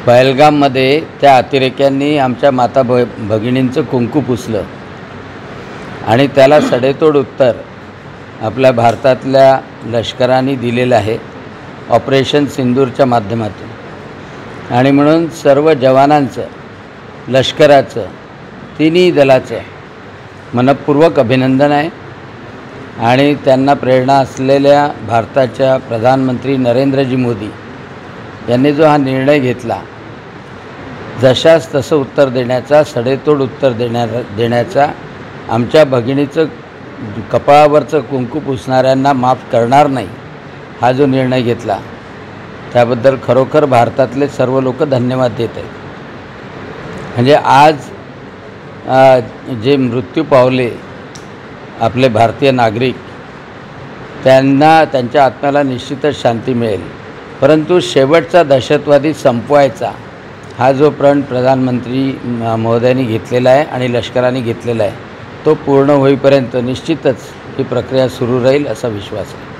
पहलगाममध्ये त्या अतिरेक्यांनी आमच्या माता भगिनींचं कुंकू पुसलं आणि त्याला सडेतोड उत्तर आपल्या भारतातल्या लष्कराने दिलेलं आहे ऑपरेशन सिंदूरच्या माध्यमातून। आणि म्हणून सर्व जवानांचं, लष्कराचं, तिन्ही दलाचं मनपूर्वक अभिनंदन आहे। आणि त्यांना प्रेरणा असलेल्या भारताच्या प्रधानमंत्री नरेंद्रजी मोदी यांनी जो हा निर्णय घेतला, जशास तसं उत्तर देण्याचा, सडेतोड उत्तर देण्याचा, आमच्या भगिनीचं कपाळावरचं कुंकू पुसणाऱ्यांना माफ करणार नाही हा जो निर्णय घेतला, त्याबद्दल खरोखर भारतातले सर्व लोक धन्यवाद देत आहेत। म्हणजे आज जे मृत्यू पावले आपले भारतीय नागरिक, त्यांना त्यांच्या आत्म्याला निश्चितच शांती मिळेल। परंतु शेवटचा दहशतवादी संपवायचा हा जो प्रण प्रधानमंत्री महोदयांनी घेतलेला आहे आणि लष्कराने घेतलेला आहे, तो पूर्ण होईपर्यंत निश्चितच ही प्रक्रिया सुरू राहील असा विश्वास आहे।